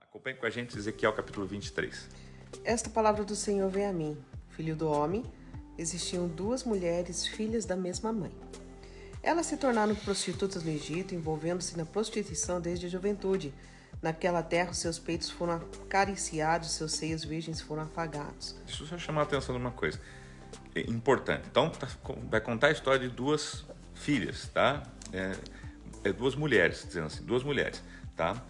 Acompanhe com a gente Ezequiel capítulo 23. Esta palavra do Senhor veio a mim, filho do homem. Existiam duas mulheres, filhas da mesma mãe. Elas se tornaram prostitutas no Egito, envolvendo-se na prostituição desde a juventude. Naquela terra, seus peitos foram acariciados, seus seios virgens foram afagados. Deixa eu só chamar a atenção de uma coisa importante. Então, vai contar a história de duas filhas, tá? Duas mulheres, dizendo assim, duas mulheres, tá?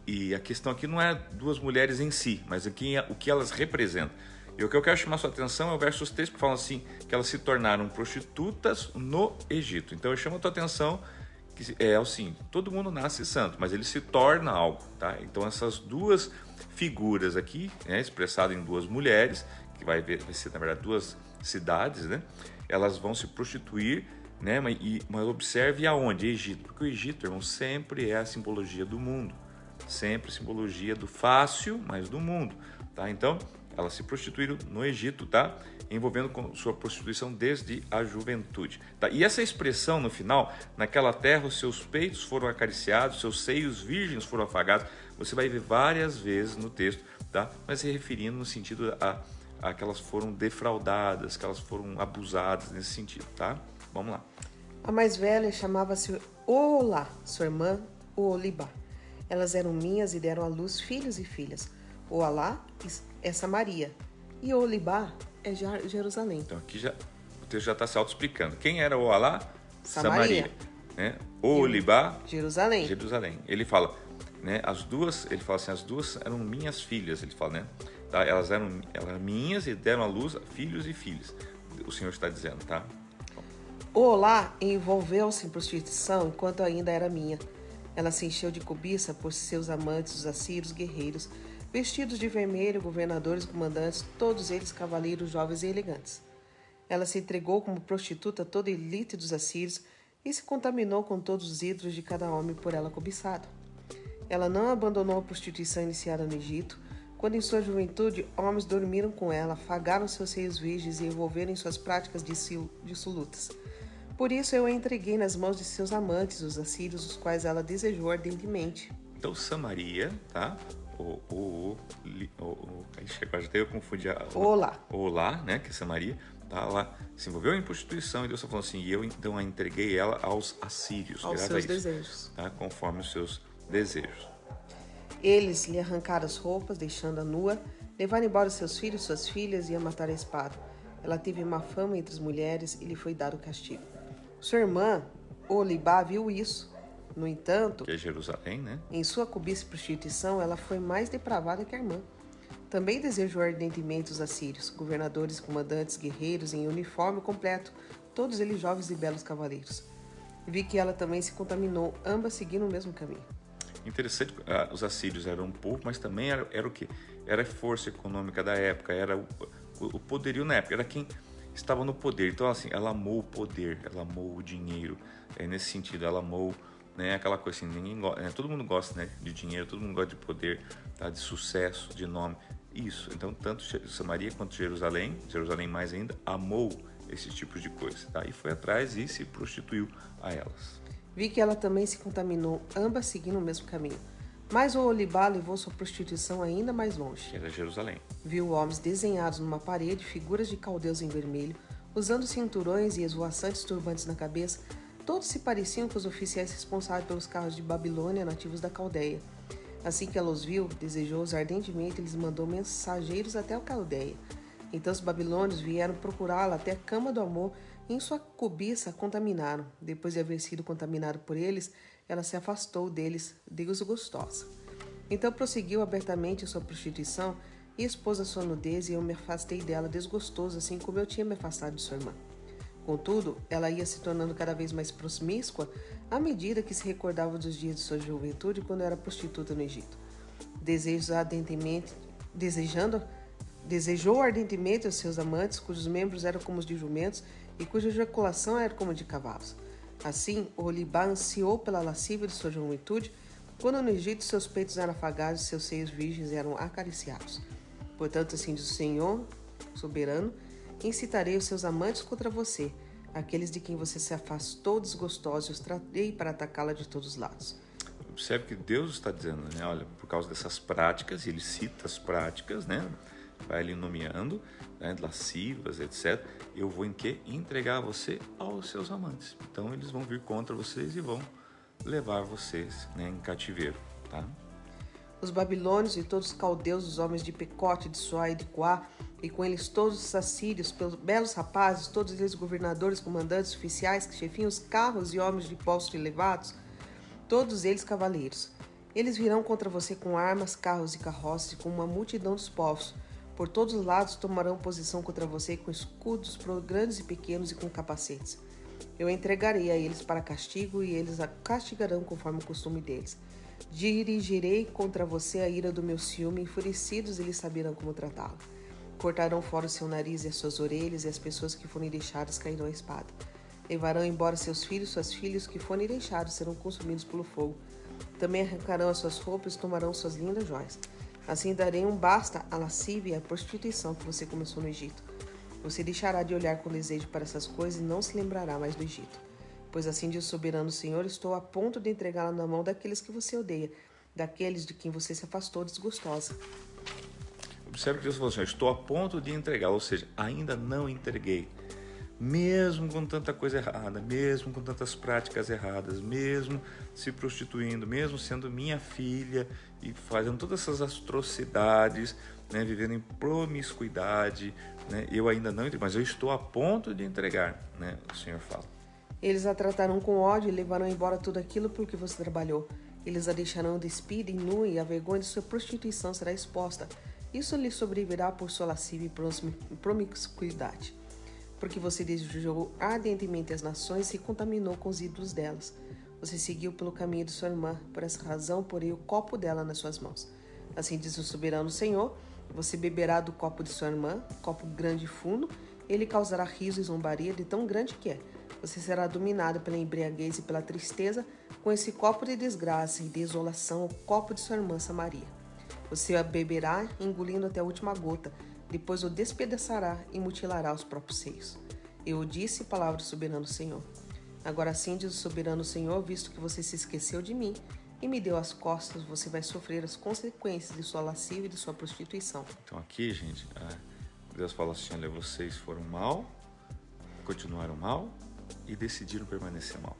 E a questão aqui não é duas mulheres em si, mas aqui o que elas representam. E o que eu quero chamar sua atenção é o verso 3, que fala assim, que elas se tornaram prostitutas no Egito. Então eu chamo a tua atenção que é assim, todo mundo nasce santo, mas ele se torna algo, tá? Então essas duas figuras aqui, expressadas em duas mulheres, que vai ser na verdade duas cidades, né? Elas vão se prostituir, né? Mas observe aonde? Egito, porque o Egito, irmão, sempre é a simbologia do mundo, sempre simbologia do fácil, mas do mundo, tá? Então elas se prostituíram no Egito, tá? Envolvendo com sua prostituição desde a juventude, tá? E essa expressão no final, naquela terra os seus peitos foram acariciados, seus seios virgens foram afagados, você vai ver várias vezes no texto, tá? Mas se referindo no sentido a que elas foram defraudadas, que elas foram abusadas nesse sentido, tá? Vamos lá. A mais velha chamava-se Olá, sua irmã Olibá. Elas eram minhas e deram à luz filhos e filhas. Olá é Samaria e Olibá é Jerusalém. Então aqui o texto já está se auto-explicando. Quem era Olá? Samaria. Né? Olibá? Jerusalém. Ele fala, né? Ele fala assim, as duas eram minhas filhas, ele fala, né? Tá? Elas eram minhas e deram à luz filhos e filhas. O Senhor está dizendo, tá? Olá envolveu-se em prostituição enquanto ainda era minha. Ela se encheu de cobiça por seus amantes, os assírios guerreiros, vestidos de vermelho, governadores e comandantes, todos eles cavaleiros jovens e elegantes. Ela se entregou como prostituta a toda a elite dos assírios e se contaminou com todos os ídolos de cada homem por ela cobiçado. Ela não abandonou a prostituição iniciada no Egito, quando em sua juventude homens dormiram com ela, afagaram seus seios virgens e envolveram em suas práticas dissolutas. Por isso eu a entreguei nas mãos de seus amantes, os assírios, os quais ela desejou ardentemente. Então Samaria, tá? Agora já eu confundi Olá, né? Que é Samaria, tá? Ela se envolveu em prostituição e Deus está falando assim, e eu então a entreguei ela aos assírios, aos seus desejos, tá? Conforme os seus desejos. Eles lhe arrancaram as roupas, deixando-a nua, levaram embora seus filhos e suas filhas e a mataram a espada. Ela teve má fama entre as mulheres e lhe foi dado o castigo. Sua irmã, Olibá, viu isso. No entanto, que é Jerusalém, né? Em sua cobiça e prostituição, ela foi mais depravada que a irmã. Também desejou ardentemente os assírios, governadores, comandantes, guerreiros em uniforme completo, todos eles jovens e belos cavaleiros. Vi que ela também se contaminou, ambas seguindo o mesmo caminho. Interessante, os assírios eram um povo, mas também era o quê? Era a força econômica da época, era o poderio na época, era quem estava no poder. Então, assim, ela amou o poder, ela amou o dinheiro, nesse sentido, ela amou, né, aquela coisa assim, todo mundo gosta, né, de dinheiro, todo mundo gosta de poder, tá, de sucesso, de nome, isso. Então, tanto Samaria quanto Jerusalém mais ainda, amou esses tipos de coisa, tá? E foi atrás e se prostituiu a elas. Vi que ela também se contaminou, ambas seguindo o mesmo caminho. Mas o Olibá levou sua prostituição ainda mais longe. Que era Jerusalém. Viu homens desenhados numa parede, figuras de caldeus em vermelho, usando cinturões e esvoaçantes turbantes na cabeça. Todos se pareciam com os oficiais responsáveis pelos carros de Babilônia, nativos da Caldeia. Assim que ela os viu, desejou-os ardentemente e lhes mandou mensageiros até a Caldeia. Então os babilônios vieram procurá-la até a cama do amor e em sua cobiça a contaminaram. Depois de haver sido contaminada por eles, ela se afastou deles, desgostosa. Então prosseguiu abertamente a sua prostituição e expôs a sua nudez e eu me afastei dela desgostoso, assim como eu tinha me afastado de sua irmã. Contudo, ela ia se tornando cada vez mais promíscua à medida que se recordava dos dias de sua juventude quando era prostituta no Egito. Desejou ardentemente os seus amantes, cujos membros eram como os de jumentos e cuja ejaculação era como de cavalos. Assim, Olibá ansiou pela lascívia de sua juventude, quando no Egito seus peitos eram afagados e seus seios virgens eram acariciados. Portanto, assim diz o Senhor, soberano, incitarei os seus amantes contra você, aqueles de quem você se afastou desgostosos, e os trarei para atacá-la de todos os lados. observe que Deus está dizendo, né? Olha, por causa dessas práticas, e ele cita as práticas, né? Vai ali nomeando, né? Lascivas, etc. Eu vou em quê? Entregar você aos seus amantes. Então eles vão vir contra vocês e vão levar vocês, né, em cativeiro, tá? Os babilônios e todos os caldeus, os homens de Pecote, de Suá e de Coá, e com eles todos os assírios, pelos belos rapazes, todos eles governadores, comandantes, oficiais, que chefiam os carros e homens de posto elevados, todos eles cavaleiros. Eles virão contra você com armas, carros e carroças, e com uma multidão dos povos. Por todos os lados tomarão posição contra você com escudos grandes e pequenos e com capacetes. Eu entregarei a eles para castigo, e eles a castigarão conforme o costume deles. Dirigirei contra você a ira do meu ciúme, enfurecidos eles saberão como tratá-lo. Cortarão fora o seu nariz e as suas orelhas, e as pessoas que forem deixadas cairão à espada. Levarão embora seus filhos, suas filhas que forem deixados serão consumidos pelo fogo. Também arrancarão as suas roupas e tomarão suas lindas joias. Assim darei um basta à lascívia e à prostituição que você começou no Egito. Você deixará de olhar com desejo para essas coisas e não se lembrará mais do Egito. Pois assim diz o soberano Senhor, estou a ponto de entregá-la na mão daqueles que você odeia, daqueles de quem você se afastou desgostosa. Observe que Deus falou assim, estou a ponto de entregar, ou seja, ainda não entreguei. Mesmo com tanta coisa errada, mesmo com tantas práticas erradas, mesmo se prostituindo, mesmo sendo minha filha e fazendo todas essas atrocidades, né, vivendo em promiscuidade, né, eu ainda não entreguei, mas eu estou a ponto de entregar, né, o Senhor fala. Eles a tratarão com ódio e levarão embora tudo aquilo por que você trabalhou. Eles a deixarão despida e nua, e a vergonha de sua prostituição será exposta. Isso lhe sobrevirá por sua lascívia e promiscuidade. Porque você desejou ardentemente as nações e se contaminou com os ídolos delas. Você seguiu pelo caminho de sua irmã, por essa razão porei o copo dela nas suas mãos. Assim diz o soberano Senhor, você beberá do copo de sua irmã, copo grande e fundo, ele causará riso e zombaria de tão grande que é. Você será dominado pela embriaguez e pela tristeza, com esse copo de desgraça e desolação, o copo de sua irmã Samaria. Você a beberá, engolindo até a última gota, depois o despedaçará e mutilará os próprios seios. Eu disse, palavra do soberano Senhor. Agora sim diz o soberano Senhor, visto que você se esqueceu de mim e me deu as costas, você vai sofrer as consequências de sua lascívia e de sua prostituição. Então aqui, gente, Deus fala assim, olha, vocês foram mal, continuaram mal e decidiram permanecer mal.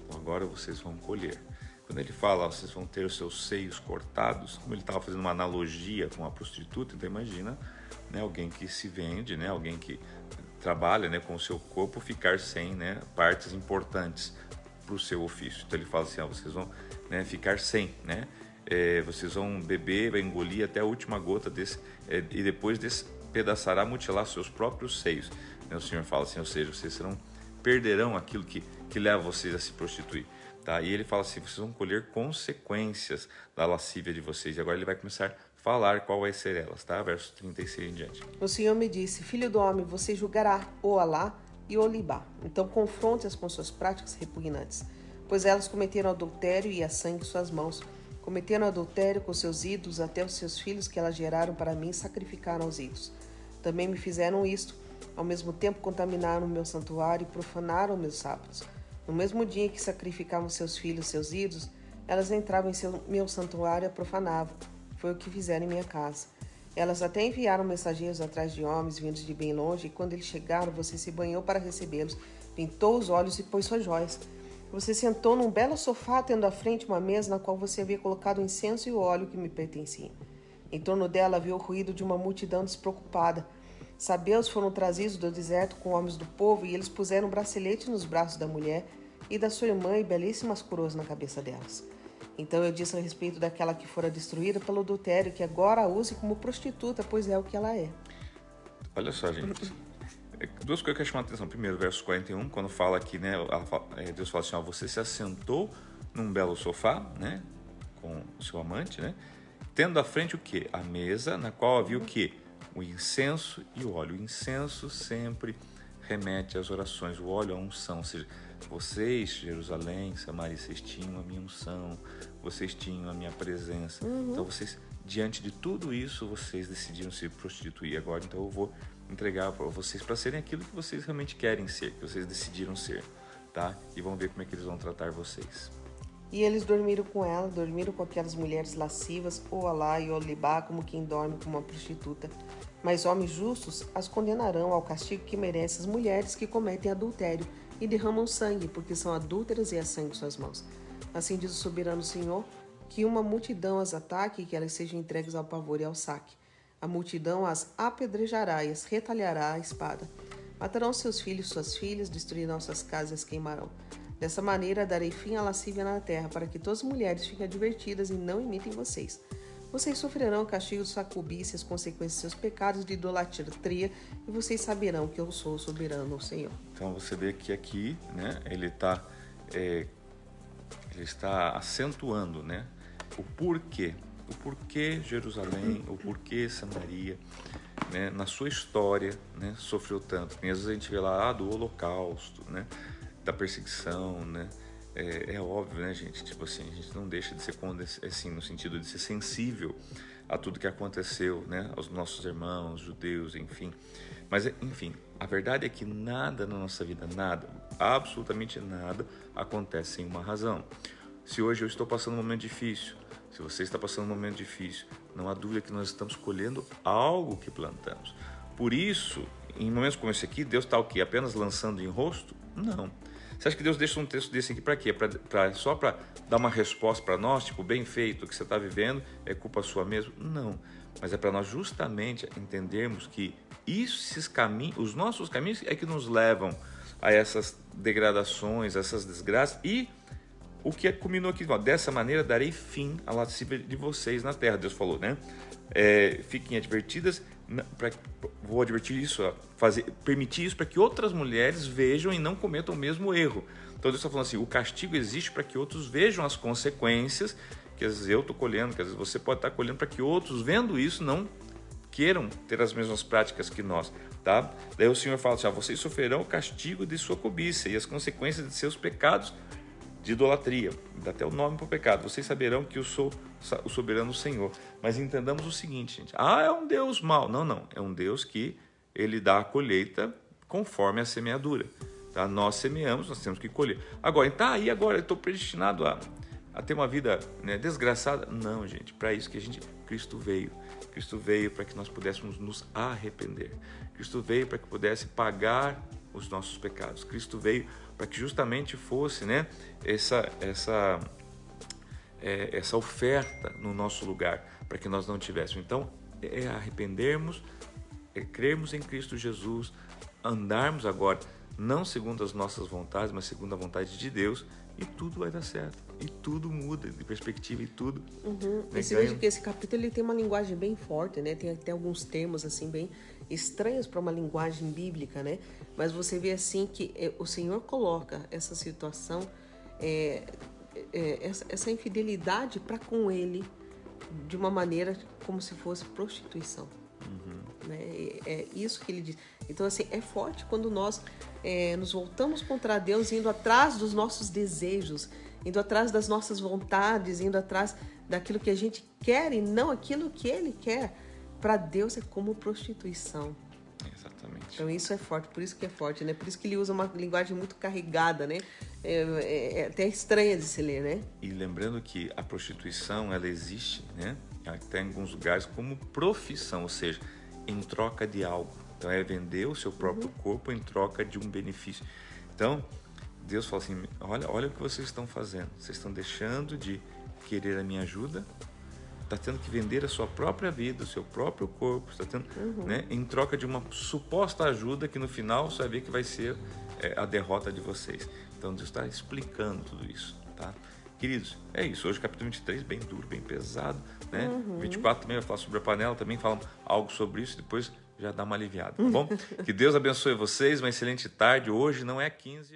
Então agora vocês vão colher. Quando ele fala, vocês vão ter os seus seios cortados, como ele estava fazendo uma analogia com a prostituta, então imagina, né, alguém que se vende, né, alguém que trabalha, né, com o seu corpo, ficar sem, né, partes importantes para o seu ofício. Então ele fala assim, vocês vão, né, ficar sem, né, vocês vão beber, vai engolir até a última gota desse, e depois despedaçará, mutilar seus próprios seios. O Senhor fala assim, ou seja, vocês perderão aquilo que leva vocês a se prostituir. Tá? E ele fala assim, vocês vão colher consequências da lascívia de vocês. E agora ele vai começar a falar qual vai ser elas, tá? Verso 36 em diante. O Senhor me disse, filho do homem, você julgará o Alá e o Libá. Então confronte-as com suas práticas repugnantes, pois elas cometeram adultério e a sangue em suas mãos. Cometeram adultério com seus ídolos, até os seus filhos que elas geraram para mim sacrificaram aos ídolos. Também me fizeram isto, ao mesmo tempo contaminaram o meu santuário e profanaram meus sábados. No mesmo dia em que sacrificavam seus filhos, seus ídolos, elas entravam em meu santuário e a profanavam. Foi o que fizeram em minha casa. Elas até enviaram mensageiros atrás de homens vindos de bem longe, e quando eles chegaram, você se banhou para recebê-los, pintou os olhos e pôs suas joias. Você sentou num belo sofá, tendo à frente uma mesa na qual você havia colocado o incenso e o óleo que me pertenciam. Em torno dela havia o ruído de uma multidão despreocupada. Sabeus foram trazidos do deserto com homens do povo, e eles puseram bracelete nos braços da mulher e da sua irmã e belíssimas coroas na cabeça delas. Então eu disse a respeito daquela que fora destruída pelo adultério, que agora a use como prostituta, pois é o que ela é. Olha só, gente. Duas coisas que eu quero chamar a atenção. Primeiro, verso 41, quando fala aqui, né, Deus fala assim, você se assentou num belo sofá, né, com o seu amante, né, tendo à frente o quê? A mesa na qual havia o quê? O incenso e o óleo. O incenso sempre remete às orações, o óleo à unção, ou seja, vocês, Jerusalém, Samaria, vocês tinham a minha unção, vocês tinham a minha presença. Então vocês, diante de tudo isso, vocês decidiram se prostituir. Agora, então eu vou entregar para vocês para serem aquilo que vocês realmente querem ser, que vocês decidiram ser, tá? E vamos ver como é que eles vão tratar vocês. E eles dormiram com ela, dormiram com aquelas mulheres lascivas, Oalá e Olibá, como quem dorme com uma prostituta. Mas homens justos as condenarão ao castigo que merecem as mulheres que cometem adultério e derramam sangue, porque são adúlteras e há sangue em suas mãos. Assim diz o soberano Senhor, que uma multidão as ataque e que elas sejam entregues ao pavor e ao saque. A multidão as apedrejará e as retalhará a espada. Matarão seus filhos e suas filhas, destruirão suas casas e as queimarão. Dessa maneira darei fim à lascívia na terra, para que todas as mulheres fiquem advertidas e não imitem vocês. Vocês sofrerão o castigo de sua cobiça, as consequências de seus pecados de idolatria, e vocês saberão que eu sou o soberano, o Senhor. Então você vê que aqui, né, ele está acentuando, né, o porquê Jerusalém, o porquê Samaria, né, na sua história, né, sofreu tanto. Às vezes a gente vê lá do Holocausto, né, da perseguição, né? É óbvio, né, gente? Tipo assim, a gente não deixa de ser assim, no sentido de ser sensível a tudo que aconteceu, né? Aos nossos irmãos, judeus, enfim. Mas, enfim, a verdade é que nada na nossa vida, nada, absolutamente nada, acontece sem uma razão. Se hoje eu estou passando um momento difícil, se você está passando um momento difícil, não há dúvida que nós estamos colhendo algo que plantamos. Por isso, em momentos como esse aqui, Deus está o quê? Apenas lançando em rosto? Não. Você acha que Deus deixa um texto desse aqui para quê? Só para dar uma resposta para nós, tipo, bem feito, o que você está vivendo é culpa sua mesmo? Não. Mas é para nós justamente entendermos que esses caminhos, os nossos caminhos é que nos levam a essas degradações, essas desgraças e o que culminou aqui, ó, dessa maneira darei fim à lascívia de vocês na terra, Deus falou, né? Fiquem advertidas, vou advertir isso, permitir isso para que outras mulheres vejam e não cometam o mesmo erro. Então Deus está falando assim, o castigo existe para que outros vejam as consequências, que às vezes eu estou colhendo, que às vezes você pode estar colhendo, para que outros, vendo isso, não queiram ter as mesmas práticas que nós, tá? Daí o Senhor fala assim, vocês sofrerão o castigo de sua cobiça e as consequências de seus pecados de idolatria, dá até o nome para o pecado. Vocês saberão que eu sou o soberano Senhor. Mas entendamos o seguinte, gente. É um Deus mau. Não. É um Deus que ele dá a colheita conforme a semeadura. Tá? Nós semeamos, nós temos que colher. Agora, agora eu estou predestinado a ter uma vida, né, desgraçada? Não, gente. Para isso que Cristo veio. Cristo veio para que nós pudéssemos nos arrepender. Cristo veio para que pudesse pagar os nossos pecados. Cristo veio para que justamente fosse, né, essa oferta no nosso lugar, para que nós não tivéssemos. Então, arrependermos, crermos em Cristo Jesus, andarmos agora, não segundo as nossas vontades, mas segundo a vontade de Deus, e tudo vai dar certo. E tudo muda de perspectiva e tudo. E você veja que esse capítulo ele tem uma linguagem bem forte, né? Tem até alguns termos assim bem estranhos para uma linguagem bíblica, né? Mas você vê assim que o Senhor coloca essa situação, essa infidelidade para com Ele de uma maneira como se fosse prostituição. Né? É isso que ele diz. Então, assim, é forte quando nós nos voltamos contra Deus, indo atrás dos nossos desejos, indo atrás das nossas vontades, indo atrás daquilo que a gente quer e não aquilo que Ele quer. Para Deus é como prostituição. Exatamente. Então isso é forte, por isso que é forte, né? Por isso que ele usa uma linguagem muito carregada, né? É até estranha de se ler, né? E lembrando que a prostituição, ela existe, né? Até em alguns lugares como profissão, ou seja, em troca de algo. Então é vender o seu próprio corpo em troca de um benefício. Então Deus fala assim, olha o que vocês estão fazendo. Vocês estão deixando de querer a minha ajuda, está tendo que vender a sua própria vida, o seu próprio corpo, está tendo, né, em troca de uma suposta ajuda que no final você vai ver que vai ser a derrota de vocês. Então Deus está explicando tudo isso, tá? Queridos, é isso. Hoje o capítulo 23, bem duro, bem pesado, né? 24 também vai falar sobre a panela, também fala algo sobre isso, depois já dá uma aliviada, tá bom? Que Deus abençoe vocês, uma excelente tarde. Hoje não é 15